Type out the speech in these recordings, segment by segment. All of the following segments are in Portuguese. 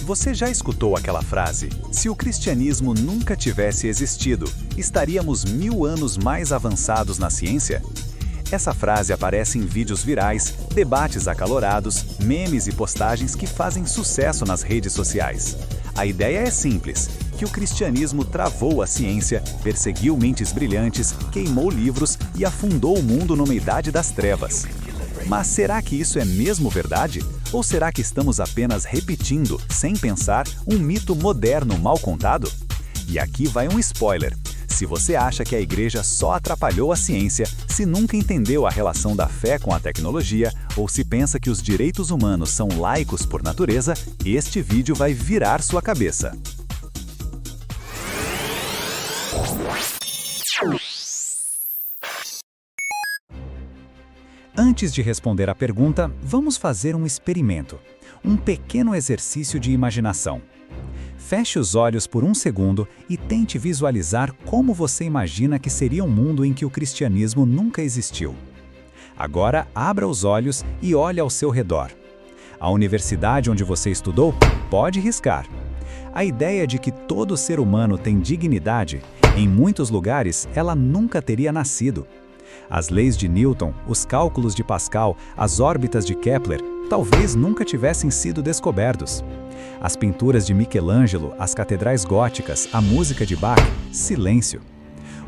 Você já escutou aquela frase? Se o cristianismo nunca tivesse existido, estaríamos 1000 anos mais avançados na ciência? Essa frase aparece em vídeos virais, debates acalorados, memes e postagens que fazem sucesso nas redes sociais. A ideia é simples, que o cristianismo travou a ciência, perseguiu mentes brilhantes, queimou livros e afundou o mundo numa idade das trevas. Mas será que isso é mesmo verdade? Ou será que estamos apenas repetindo, sem pensar, um mito moderno mal contado? E aqui vai um spoiler. Se você acha que a igreja só atrapalhou a ciência, se nunca entendeu a relação da fé com a tecnologia, ou se pensa que os direitos humanos são laicos por natureza, este vídeo vai virar sua cabeça. Antes de responder à pergunta, vamos fazer um experimento, um pequeno exercício de imaginação. Feche os olhos por um segundo e tente visualizar como você imagina que seria um mundo em que o cristianismo nunca existiu. Agora, abra os olhos e olhe ao seu redor. A universidade onde você estudou pode riscar. A ideia de que todo ser humano tem dignidade, em muitos lugares, ela nunca teria nascido. As leis de Newton, os cálculos de Pascal, as órbitas de Kepler, talvez nunca tivessem sido descobertos. As pinturas de Michelangelo, as catedrais góticas, a música de Bach, silêncio.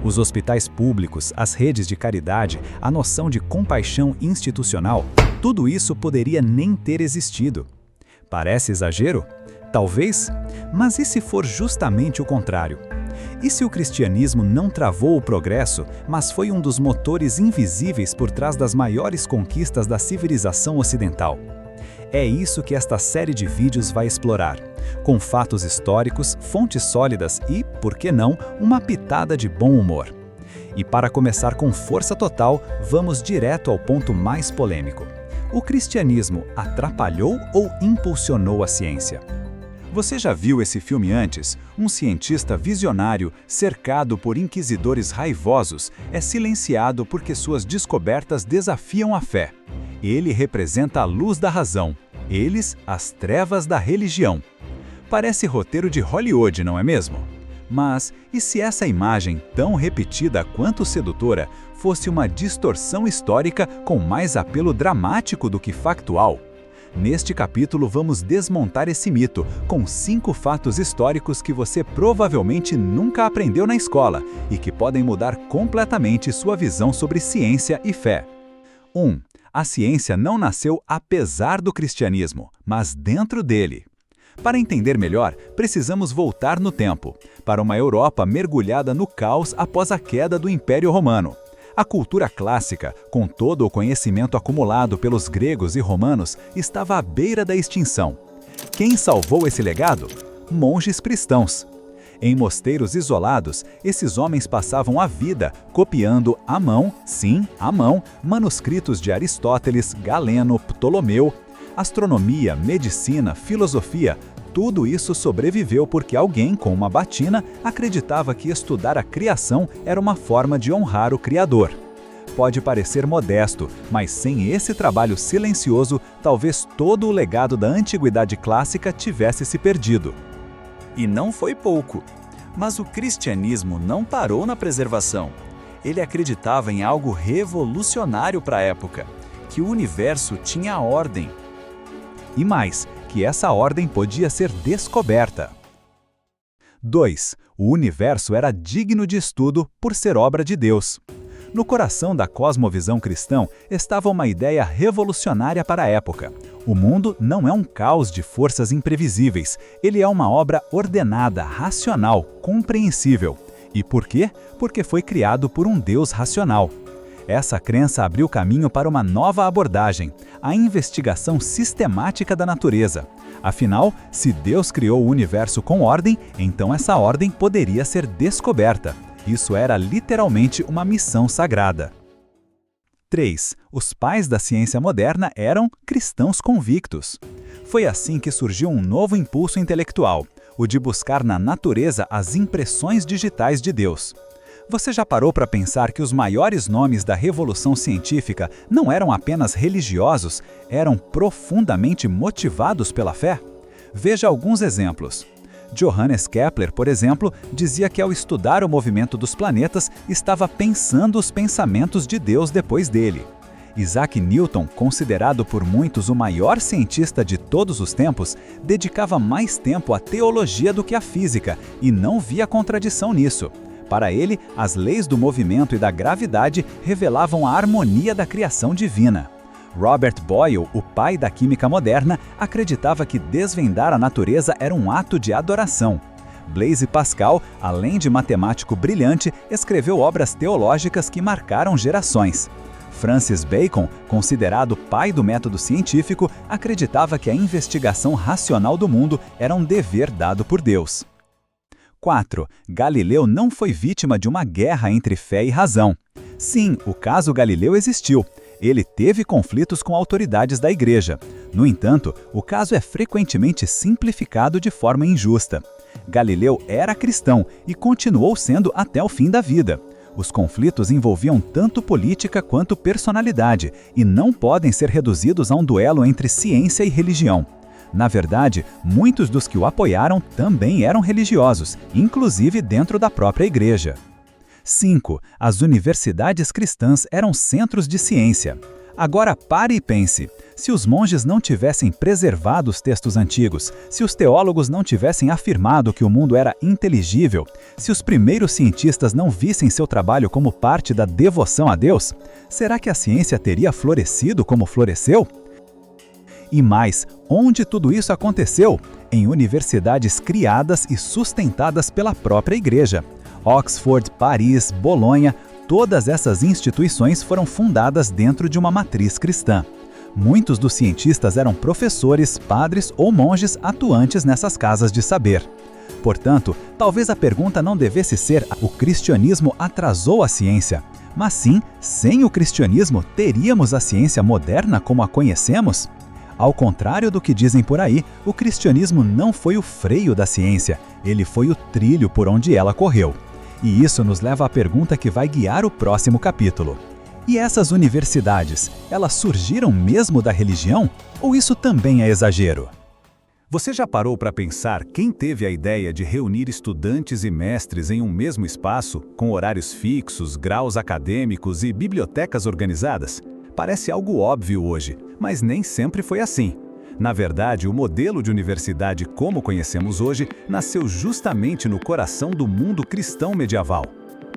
Os hospitais públicos, as redes de caridade, a noção de compaixão institucional, tudo isso poderia nem ter existido. Parece exagero? Talvez, mas e se for justamente o contrário? E se o cristianismo não travou o progresso, mas foi um dos motores invisíveis por trás das maiores conquistas da civilização ocidental? É isso que esta série de vídeos vai explorar, com fatos históricos, fontes sólidas e, por que não, uma pitada de bom humor. E para começar com força total, vamos direto ao ponto mais polêmico. O cristianismo atrapalhou ou impulsionou a ciência? Você já viu esse filme antes? Um cientista visionário, cercado por inquisidores raivosos, é silenciado porque suas descobertas desafiam a fé. Ele representa a luz da razão, eles, as trevas da religião. Parece roteiro de Hollywood, não é mesmo? Mas, e se essa imagem, tão repetida quanto sedutora, fosse uma distorção histórica com mais apelo dramático do que factual? Neste capítulo vamos desmontar esse mito, com 5 fatos históricos que você provavelmente nunca aprendeu na escola e que podem mudar completamente sua visão sobre ciência e fé. 1. A ciência não nasceu apesar do cristianismo, mas dentro dele. Para entender melhor, precisamos voltar no tempo, para uma Europa mergulhada no caos após a queda do Império Romano. A cultura clássica, com todo o conhecimento acumulado pelos gregos e romanos, estava à beira da extinção. Quem salvou esse legado? Monges cristãos. Em mosteiros isolados, esses homens passavam a vida copiando à mão, sim, à mão, manuscritos de Aristóteles, Galeno, Ptolomeu. Astronomia, medicina, filosofia, tudo isso sobreviveu porque alguém com uma batina acreditava que estudar a criação era uma forma de honrar o Criador. Pode parecer modesto, mas sem esse trabalho silencioso, talvez todo o legado da antiguidade clássica tivesse se perdido. E não foi pouco. Mas o cristianismo não parou na preservação. Ele acreditava em algo revolucionário para a época, que o universo tinha ordem. E mais, que essa ordem podia ser descoberta. 2. O universo era digno de estudo por ser obra de Deus. No coração da cosmovisão cristã estava uma ideia revolucionária para a época. O mundo não é um caos de forças imprevisíveis, ele é uma obra ordenada, racional, compreensível. E por quê? Porque foi criado por um Deus racional. Essa crença abriu caminho para uma nova abordagem, a investigação sistemática da natureza. Afinal, se Deus criou o universo com ordem, então essa ordem poderia ser descoberta. Isso era literalmente uma missão sagrada. 3. Os pais da ciência moderna eram cristãos convictos. Foi assim que surgiu um novo impulso intelectual, o de buscar na natureza as impressões digitais de Deus. Você já parou para pensar que os maiores nomes da revolução científica não eram apenas religiosos, eram profundamente motivados pela fé? Veja alguns exemplos. Johannes Kepler, por exemplo, dizia que ao estudar o movimento dos planetas, estava pensando os pensamentos de Deus depois dele. Isaac Newton, considerado por muitos o maior cientista de todos os tempos, dedicava mais tempo à teologia do que à física e não via contradição nisso. Para ele, as leis do movimento e da gravidade revelavam a harmonia da criação divina. Robert Boyle, o pai da química moderna, acreditava que desvendar a natureza era um ato de adoração. Blaise Pascal, além de matemático brilhante, escreveu obras teológicas que marcaram gerações. Francis Bacon, considerado pai do método científico, acreditava que a investigação racional do mundo era um dever dado por Deus. 4. Galileu não foi vítima de uma guerra entre fé e razão. Sim, o caso Galileu existiu. Ele teve conflitos com autoridades da igreja. No entanto, o caso é frequentemente simplificado de forma injusta. Galileu era cristão e continuou sendo até o fim da vida. Os conflitos envolviam tanto política quanto personalidade e não podem ser reduzidos a um duelo entre ciência e religião. Na verdade, muitos dos que o apoiaram também eram religiosos, inclusive dentro da própria igreja. 5. As universidades cristãs eram centros de ciência. Agora pare e pense. Se os monges não tivessem preservado os textos antigos, se os teólogos não tivessem afirmado que o mundo era inteligível, se os primeiros cientistas não vissem seu trabalho como parte da devoção a Deus, será que a ciência teria florescido como floresceu? E mais, onde tudo isso aconteceu? Em universidades criadas e sustentadas pela própria igreja. Oxford, Paris, Bolonha, todas essas instituições foram fundadas dentro de uma matriz cristã. Muitos dos cientistas eram professores, padres ou monges atuantes nessas casas de saber. Portanto, talvez a pergunta não devesse ser o cristianismo atrasou a ciência, mas sim, sem o cristianismo, teríamos a ciência moderna como a conhecemos? Ao contrário do que dizem por aí, o cristianismo não foi o freio da ciência, ele foi o trilho por onde ela correu. E isso nos leva à pergunta que vai guiar o próximo capítulo. E essas universidades, elas surgiram mesmo da religião? Ou isso também é exagero? Você já parou para pensar quem teve a ideia de reunir estudantes e mestres em um mesmo espaço, com horários fixos, graus acadêmicos e bibliotecas organizadas? Parece algo óbvio hoje, mas nem sempre foi assim. Na verdade, o modelo de universidade como conhecemos hoje nasceu justamente no coração do mundo cristão medieval.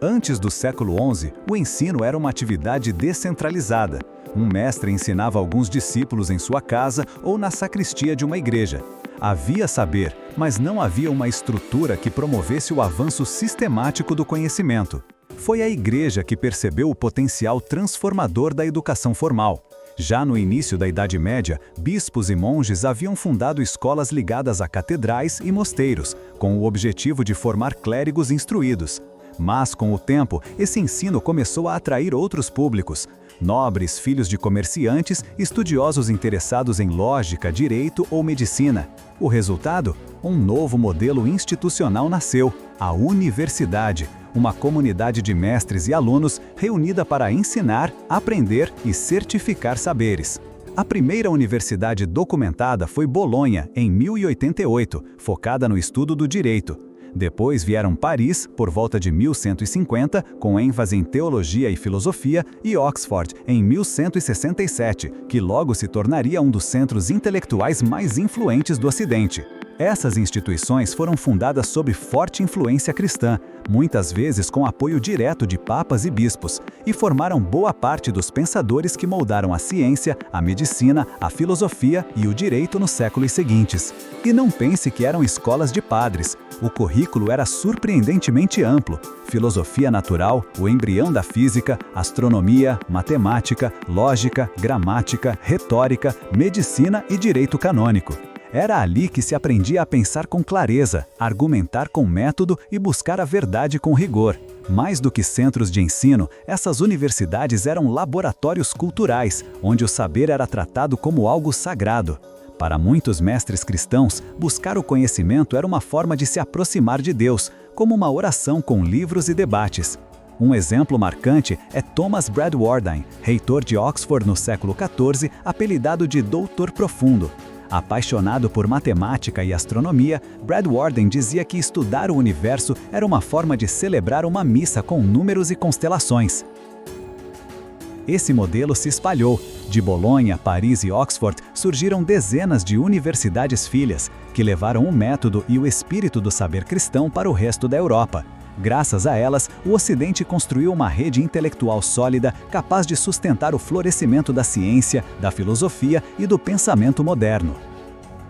Antes do século XI, o ensino era uma atividade descentralizada. Um mestre ensinava alguns discípulos em sua casa ou na sacristia de uma igreja. Havia saber, mas não havia uma estrutura que promovesse o avanço sistemático do conhecimento. Foi a igreja que percebeu o potencial transformador da educação formal. Já no início da Idade Média, bispos e monges haviam fundado escolas ligadas a catedrais e mosteiros, com o objetivo de formar clérigos instruídos. Mas, com o tempo, esse ensino começou a atrair outros públicos. Nobres, filhos de comerciantes, estudiosos interessados em lógica, direito ou medicina. O resultado? Um novo modelo institucional nasceu, a universidade, uma comunidade de mestres e alunos reunida para ensinar, aprender e certificar saberes. A primeira universidade documentada foi Bolonha, em 1088, focada no estudo do direito. Depois vieram Paris, por volta de 1150, com ênfase em teologia e filosofia, e Oxford, em 1167, que logo se tornaria um dos centros intelectuais mais influentes do Ocidente. Essas instituições foram fundadas sob forte influência cristã, muitas vezes com apoio direto de papas e bispos, e formaram boa parte dos pensadores que moldaram a ciência, a medicina, a filosofia e o direito nos séculos seguintes. E não pense que eram escolas de padres. O currículo era surpreendentemente amplo. Filosofia natural, o embrião da física, astronomia, matemática, lógica, gramática, retórica, medicina e direito canônico. Era ali que se aprendia a pensar com clareza, argumentar com método e buscar a verdade com rigor. Mais do que centros de ensino, essas universidades eram laboratórios culturais, onde o saber era tratado como algo sagrado. Para muitos mestres cristãos, buscar o conhecimento era uma forma de se aproximar de Deus, como uma oração com livros e debates. Um exemplo marcante é Thomas Bradwardine, reitor de Oxford no século XIV, apelidado de Doutor Profundo. Apaixonado por matemática e astronomia, Brad Warden dizia que estudar o universo era uma forma de celebrar uma missa com números e constelações. Esse modelo se espalhou. De Bolonha, Paris e Oxford surgiram dezenas de universidades filhas, que levaram o método e o espírito do saber cristão para o resto da Europa. Graças a elas, o Ocidente construiu uma rede intelectual sólida capaz de sustentar o florescimento da ciência, da filosofia e do pensamento moderno.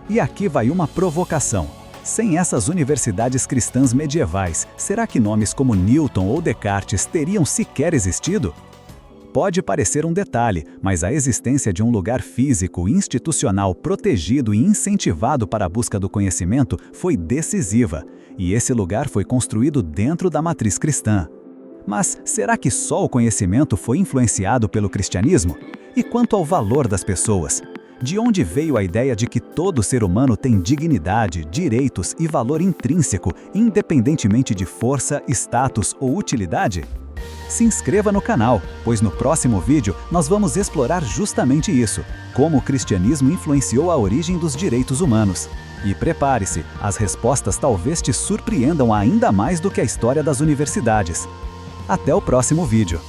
E aqui vai uma provocação. Sem essas universidades cristãs medievais, será que nomes como Newton ou Descartes teriam sequer existido? Pode parecer um detalhe, mas a existência de um lugar físico, institucional, protegido e incentivado para a busca do conhecimento foi decisiva, e esse lugar foi construído dentro da matriz cristã. Mas será que só o conhecimento foi influenciado pelo cristianismo? E quanto ao valor das pessoas? De onde veio a ideia de que todo ser humano tem dignidade, direitos e valor intrínseco, independentemente de força, status ou utilidade? Se inscreva no canal, pois no próximo vídeo nós vamos explorar justamente isso, como o cristianismo influenciou a origem dos direitos humanos. E prepare-se, as respostas talvez te surpreendam ainda mais do que a história das universidades. Até o próximo vídeo.